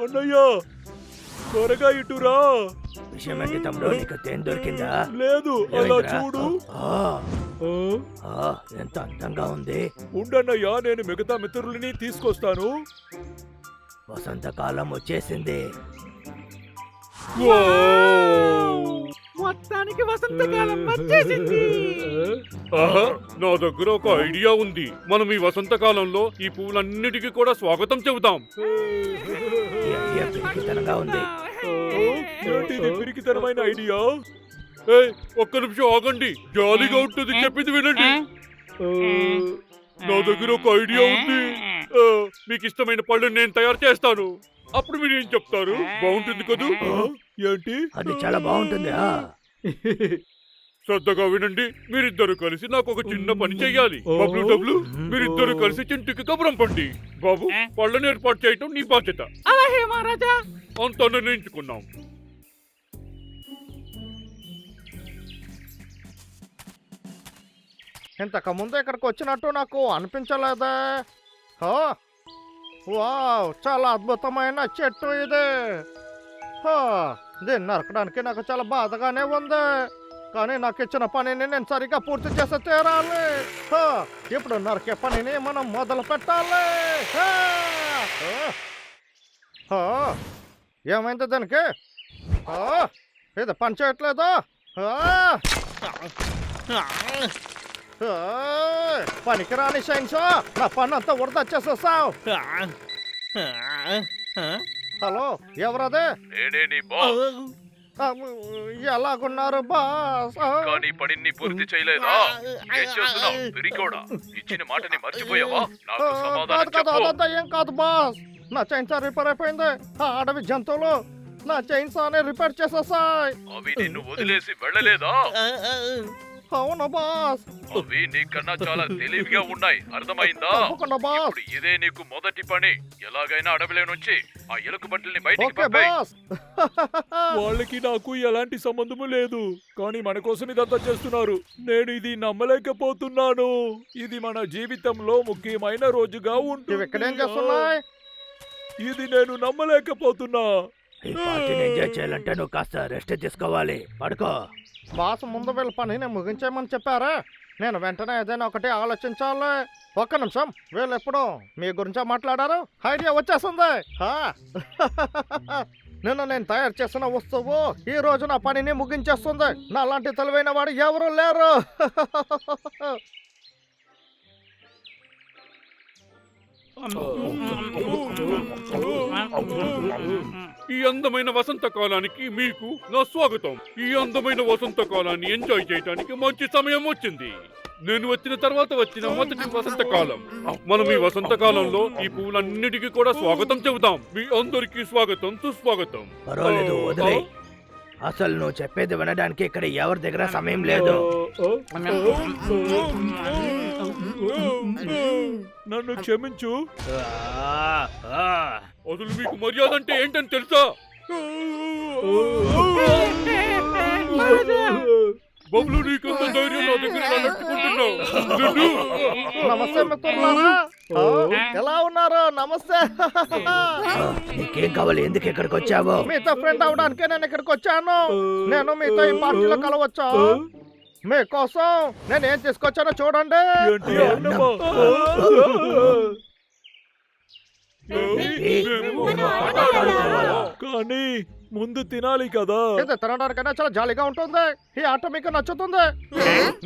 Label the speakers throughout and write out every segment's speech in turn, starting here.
Speaker 1: అన్నయ్య త్వరగా ఇటురా.
Speaker 2: విషయం ఏంటి తమ్ముడు, నీకు తేనె దొరికిందా?
Speaker 1: లేదు, అలా
Speaker 2: ఏమైందిరా?
Speaker 1: చూడు.
Speaker 2: ఎంత అందంగా ఉంది.
Speaker 1: ఉండన్నయ్యా, నేను మిగతా మిత్రులని తీసుకొస్తాను.
Speaker 2: వసంతకాలం వచ్చేసింది.
Speaker 3: మొత్తానికి వసంతకాలం వచ్చేసింది.
Speaker 1: ఆహా, నా దగ్గర ఒక ఐడియా ఉంది. మనం ఈ వసంతకాలంలో ఈ పువ్వులన్నిటికీ కూడా స్వాగతం చెబుతాం.
Speaker 2: ఈ ఐడియా పిరికితనంగా ఉంది.
Speaker 1: ఏంటిది పిరికితనమైన ఐడియా? ఒక్క నిమిషం ఆగండి, జాలీగా ఉంటుంది, చెప్పింది వినండి. నా దగ్గర ఒక ఐడియా ఉంది. మీకు ఇష్టమైన పళ్ళు నేను తయారు చేస్తాను. అప్పుడు మీరు ఏం చెప్తారు? బాగుంటుంది కదూ? ఏంటి?
Speaker 2: అది చాలా బాగుంటుంది.
Speaker 1: శ్రద్ధగా వినండి. మీరిద్దరు కలిసి నాకు ఒక చిన్న పని చెయ్యాలి. బబ్లు డబ్లు, మీరిద్దరు కలిసి చింటికి కబురం పండి. బాబు, పళ్ళని ఏర్పాటు చేయటం నీ బాధ్యత.
Speaker 3: అలాగే మహారాజా.
Speaker 1: అంతా నిర్ణయించుకున్నాం.
Speaker 4: ఇంతకు ముందు ఇక్కడికి వచ్చినట్టు నాకు అనిపించలేదే. వావ్, చాలా అద్భుతమైన చెట్టు ఇది. దీన్ని నరకడానికి నాకు చాలా బాధగానే ఉంది, కానీ నాకు ఇచ్చిన పనిని నేను సరిగ్గా పూర్తి చేసి తీరాలి. ఇప్పుడు నరికే పనిని మనం మొదలు పెట్టాలి. ఏమైంది దానికి? ఇది పని చేయట్లేదు. పనికిరాని సైన్స్, నా పని అంతా వృధా చేసేసావు. హలో, ఎవరదే?
Speaker 5: నేనే నీ బాస్.
Speaker 4: ఎలాగున్నారు బాస్?
Speaker 5: కానీ పనిని పూర్తి చేయలేదా? ఏం చేస్తున్నావు పిరికోడా? ఇచ్చిన మాటని మర్చిపోయావా? నాకు సమాధానం చెప్పు.
Speaker 4: అదంతా ఏం కాదు బాస్, నా చైన్స్ రిపేర్ అయిపోయింది. ఆ అడవి జంతువులు నా చైన్స్ రిపేర్ చేసేసాయి.
Speaker 5: అవి నిన్ను వదిలేసి వెళ్ళలేదా?
Speaker 4: అవును బాస్.
Speaker 5: అవి నీకన్నా చాలా తెలివిగా ఉన్నాయి, అర్థమైందా?
Speaker 4: తప్పకుండా బాస్.
Speaker 5: ఇప్పుడు ఇదే నీకు మొదటి పని. ఎలాగైనా అడవిలో నుంచి ఆ ఎలుక బట్టల్ని బయటికి
Speaker 4: ఓకే
Speaker 5: పంపేయ్.
Speaker 4: బాస్.
Speaker 1: వాళ్ళకి నాకు ఎలాంటి సంబంధము లేదు, కానీ మన కోసం ఇదంతా చేస్తున్నారు. నేను ఇది నమ్మలేకపోతున్నాను. ఇది మన జీవితంలో ముఖ్యమైన రోజుగా
Speaker 4: ఇవి ఇక్కడేం
Speaker 1: ఉంటుంది.
Speaker 4: చేస్తున్నాయి?
Speaker 1: ఇది నేను నమ్మలేకపోతున్నా.
Speaker 2: ఈ పార్టీని ఎంజాయ్ చేయాలంటే నువ్వు కాస్త రెస్ట్ తీసుకోవాలి. పడుకో.
Speaker 4: బాస్ ముందు వీళ్ళ పనిని ముగించేయమని చెప్పారా? నేను వెంటనే ఏదైనా ఒకటి ఆలోచించాలి. ఒక్క నిమిషం, వీళ్ళు ఎప్పుడు మీ గురించే మాట్లాడారు? ఐడియా వచ్చేస్తుంది. నేను తయారు చేసిన వస్తువు ఈ రోజు నా పనిని ముగించేస్తుంది. నా లాంటి తెలివైన వాడు ఎవరు లేరు.
Speaker 1: ఈ అందమైన వసంతకాలానికి మీకు నా స్వాగతం. ఈ అందమైన వసంతకాలాన్ని ఎంజాయ్ చేయడానికి మంచి సమయం వచ్చింది. నేను వచ్చిన తర్వాత వచ్చిన మొదటి వసంతకాలం. మనం ఈ వసంతకాలంలో ఈ పువ్వులన్నిటికీ కూడా స్వాగతం చెబుతాం. మీ అందరికీ స్వాగతం, సుస్వాగతం.
Speaker 2: పర్వాలేదు, వదిలే. అసలు నువ్వు చెప్పేది వినడానికి ఇక్కడ ఎవరి దగ్గర సమయం లేదు.
Speaker 1: నన్ను క్షమించు. అసలు మీకు మర్యాద అంటే ఏంటని తెలుసా? బబ్లు, నీకంత ధైర్యం నా దగ్గర నడుచుకుంటున్నావు.
Speaker 4: నమస్తే మిత్రులారా, ఎలా ఉన్నారు? నమస్తే.
Speaker 2: నీకేం కావాలి? ఎందుకు ఇక్కడికి వచ్చావు?
Speaker 4: మీతో ఫ్రెండ్ అవడానికే నేను ఇక్కడికి వచ్చాను. నేను మీతో ఈ పార్టీలో కలవచ్చా? మీకోసం నేను ఏం తీసుకొచ్చానో చూడండి.
Speaker 1: ఏంటి అన్నమా? కానీ ముందు తినాలి కదా.
Speaker 4: ఇది తినడానికైనా చాలా జాలీగా ఉంటుంది. ఈ ఆట మీకు నచ్చుతుంది.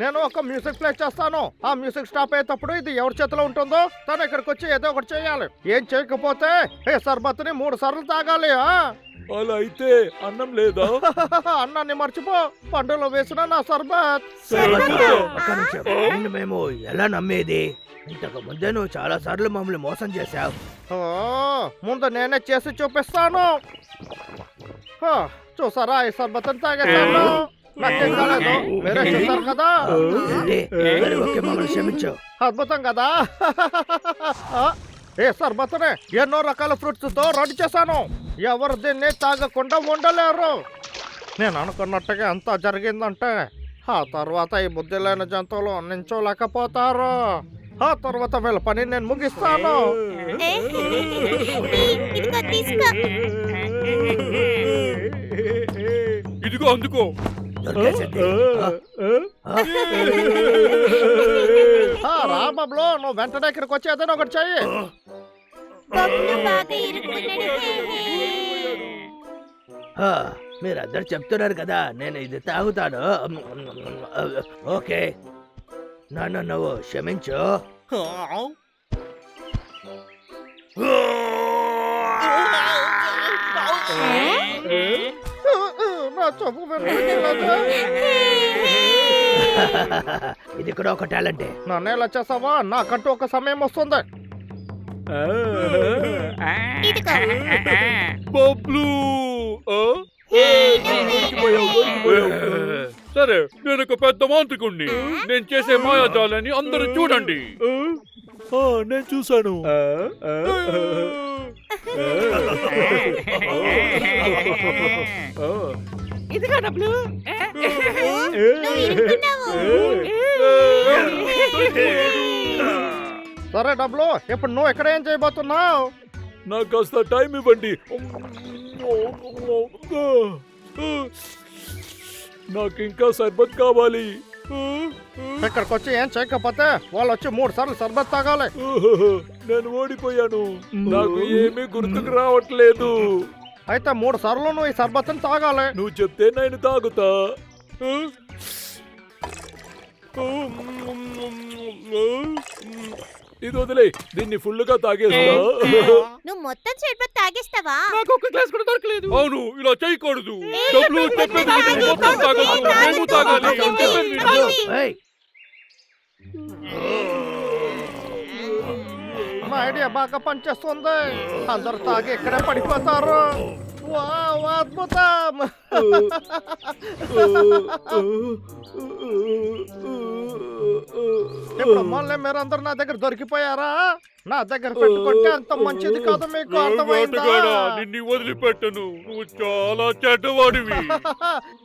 Speaker 4: నేను ఒక మ్యూజిక్ ప్లే చేస్తాను. ఆ మ్యూజిక్ స్టాప్ అయ్యేటప్పుడు ఇది ఎవరి చేతిలో ఉంటుందో తను ఇక్కడికి వచ్చి ఏదో ఒకటి చేయాలి. ఏం చేయకపోతే ఈ సర్బత్ని 3 సార్లు తాగాలి.
Speaker 1: అలా అయితే అన్నం లేదా?
Speaker 4: అన్నాన్ని మర్చిపో, పండులో వేసిన నా సర్బత్.
Speaker 2: ఒక్క నిమిషం, నిన్ను మేము ఎలా నమ్మేది? ఇంతకు ముందే నువ్వు చాలా సార్లు మమ్మల్ని మోసం చేశావు.
Speaker 4: ముందు నేనే చేసి చూపిస్తాను. చూసారా, ఈ సర్బత్ని తాగేస్తాను. నాకేం కాలేదు, మీరే చూసారు కదా.
Speaker 2: ఓకే, మమ్మల్ని క్షమించు.
Speaker 4: అద్భుతం కదా. ఏ సర్బత్నే ఎన్నో రకాల ఫ్రూట్స్ తో రెడీ చేశాను. ఎవరు దీన్ని తాగకుండా ఉండలేరు. నేను అనుకున్నట్టుగా అంతా జరిగిందంటే ఆ తర్వాత ఈ బుద్ధి లేని జంతువులు నించోలేకపోతారు. ఆ తర్వాత వీళ్ళ పని నేను ముగిస్తాను.
Speaker 6: ఇదిగో తీసుకో తీసుకో
Speaker 1: ఇదిగో అందుకో.
Speaker 2: దొరికేసింది.
Speaker 4: రా బబ్లు, నువ్వు వెంటనే ఇక్కడికి వచ్చి ఏదైనా ఒకటి చెయ్యి.
Speaker 6: బబ్లు బాగా ఇరుక్కున్నాడు.
Speaker 2: ఆ, మీరందరూ చెప్తున్నారు కదా, నేను ఇది తాగుతాను. ఓకే, నన్ను నువ్వు క్షమించు.
Speaker 4: నా చెప్పు వినపడట్లేదా?
Speaker 2: ఇది కూడా ఒక టాలెంటే.
Speaker 4: నన్ను ఎలా చేసావా? నాకంటూ ఒక సమయం వస్తుంది.
Speaker 6: ఇదిగో
Speaker 1: బబ్లు. ఆ? సరే, నేను ఒక పెద్ద మాంత్రికుణ్ణి. నేను చేసే మాయాజాలని అందరూ చూడండి.
Speaker 7: నేను చూశాను.
Speaker 3: ఇదిగో డబ్బులు.
Speaker 6: నువ్వు ఇరుక్కున్నావు.
Speaker 4: సరే డబ్బులు, ఇప్పుడు నువ్వు ఇక్కడ ఏం చేయబోతున్నావు?
Speaker 7: నాకు కాస్త టైం ఇవ్వండి. నాకు ఇంకా సర్బత్ కావాలి.
Speaker 4: ఇక్కడికి వచ్చి ఏం చేయకపోతే వాళ్ళు వచ్చి 3 సార్లు సర్బత్ తాగాలి.
Speaker 7: నేను ఓడిపోయాను. నాకు ఏమీ గుర్తుకు రావట్లేదు.
Speaker 4: అయితే 3 సార్లు నువ్వు ఈ సర్బత్ని తాగాలి.
Speaker 7: నువ్వు చెప్తే నేను తాగుతా. ఇది వదిలే, దీన్ని ఫుల్గా తాగేస్తా.
Speaker 6: నువ్వు మొత్తం షర్బత్ తాగేస్తావా?
Speaker 3: నాకు ఒక్క గ్లాస్ కూడా దొరకలేదు.
Speaker 1: అవును, ఇలా చేయకూడదు. డబ్బులు చెప్పేది విను, మొత్తం తాగొద్దు. మేము తాగాలి. చెప్పేది విను.
Speaker 2: ఏయ్,
Speaker 4: నా ఐడియా బాగా పనిచేస్తుంది. అందరు తాగి ఇక్కడే పడిపోతారు. వావ్, అద్భుతం. ఇప్పుడు మళ్ళీ మీరందరూ నా దగ్గర దొరికిపోయారా? నా దగ్గర పెట్టుకుంటే అంత మంచిది కాదు, మీకు అర్థమైందా?
Speaker 1: వేటగాడా, నిన్ను వదిలిపెట్టను. నువ్వు చాలా చెడ్డవాడివి.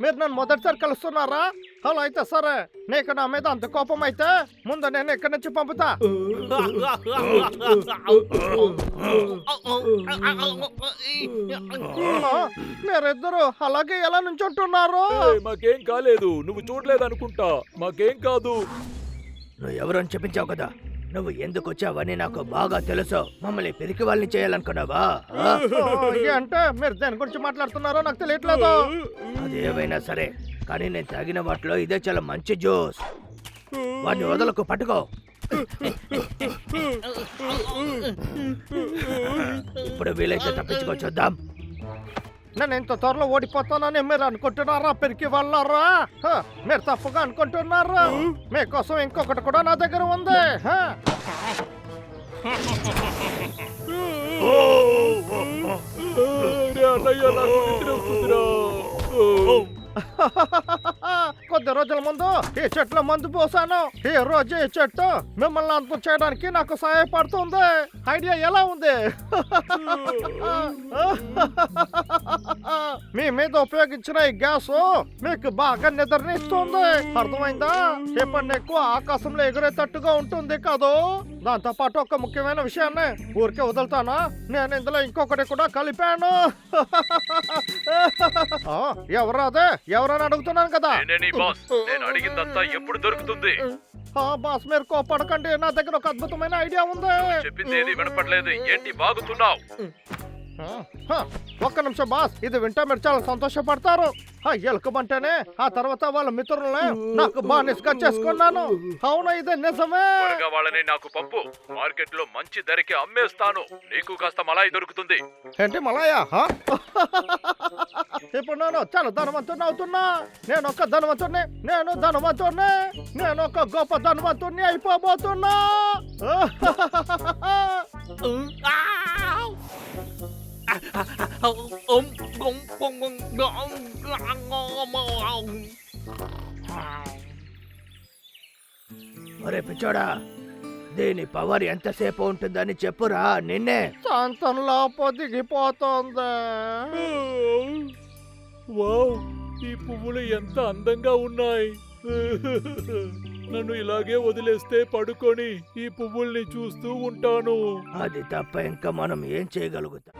Speaker 4: మీరు నన్ను మొదటిసారి కలుస్తున్నారా? అలా అయితే సరే, నీకు నా మీద అంత కోపం అయితే ముందు నేను ఇక్కడి నుంచి పంపుతా. మీరిద్దరు అలాగే ఎలా నుంచుంటున్నారు?
Speaker 7: మాకేం కాలేదు. నువ్వు చూడలేదనుకుంటా. మాకేం కాదు.
Speaker 2: నువ్వు ఎవరని చెప్పించావు కదా. నువ్వు ఎందుకు వచ్చావని నాకు బాగా తెలుసు. మమ్మల్ని పిరికి వాళ్ళని చేయాలనుకున్నావా? ఆ?
Speaker 4: అంటే మీరు దేని గురించి మాట్లాడుతున్నారో నాకు తెలియట్లేదు.
Speaker 2: అది ఏమైనా సరే, కానీ నేను తాగిన వాటిలో ఇదే చాలా మంచి జ్యూస్. వాడిని వదలకు, పట్టుకో. ఇప్పుడు వీలైతే తప్పించుకో, చూద్దాం.
Speaker 4: నేను ఇంత త్వరలో ఓడిపోతానని మీరు అనుకుంటున్నారా? పెరికి వాళ్ళారా? మీరు తప్పుగా అనుకుంటున్నారా? మీకోసం ఇంకొకటి కూడా నా దగ్గర ఉంది.
Speaker 7: అన్నయ్య, నాకు నిద్ర వస్తుందిరా.
Speaker 4: కొద్ది రోజుల ముందు ఈ చెట్లో మందు పోసాను. ఈ రోజు ఈ చెట్టు మిమ్మల్ని అంతం చేయడానికి నాకు సహాయపడుతుంది. ఐడియా ఎలా ఉంది? మీ మీద ఉపయోగించిన ఈ గ్యాస్ మీకు బాగా నిద్రనిస్తుంది. అర్థమైందా? ఇప్పుడు నీకు ఆకాశంలో ఎగురేటట్టుగా ఉంటుంది కాదు. దాంతో పాటు ఒక ముఖ్యమైన విషయాన్ని ఊరికే వదులుతానా? నేను ఇందులో ఇంకొకటి కూడా కలిపాను. ఎవరాదే? ఎవరని అడుగుతున్నాను కదా.
Speaker 5: నేనే నీ బాస్. నేను అడిగిందంతా ఎప్పుడు దొరుకుతుంది?
Speaker 4: బాస్, మీరు కోపడకండి. నా దగ్గర ఒక అద్భుతమైన ఐడియా ఉంది.
Speaker 5: చెప్పింది ఏది వినపడలేదు. ఏంటి బాగుతున్నావు?
Speaker 4: ఒక్క నిమిషం బాస్, ఇది వింటే మీరు చాలా సంతోషపడతారు. ఎలుకబంటేనే ఆ తర్వాత వాళ్ళ మిత్రులనే నాకు బానిసగా చేసుకున్నాను. అవును, ఇది నిజమే.
Speaker 5: త్వరగా వాళ్ళని నాకు పంపు. మార్కెట్ లో మంచి ధరకి అమ్మేస్తాను. నీకు కాస్త మలాయి దొరుకుతుంది.
Speaker 4: ఏంటి మలాయా? ఇప్పుడు నేను చాలా ధనవంతుని అవుతున్నా. నేను ఒక ధనవంతుని, నేను ఒక గొప్ప ధనవంతుని అయిపోబోతున్నా.
Speaker 2: ఒరే పిచ్చోడా, దీని పవర్ ఎంతసేపు ఉంటుందని చెప్పురా. నిన్నే
Speaker 4: శాంతంలో పొదిగిపోతుంది.
Speaker 7: వావ్, ఈ పువ్వులు ఎంత అందంగా ఉన్నాయి. నన్ను ఇలాగే వదిలేస్తే పడుకొని ఈ పువ్వుల్ని చూస్తూ ఉంటాను.
Speaker 2: అది తప్ప ఇంకా మనం ఏం చేయగలుగుతాం?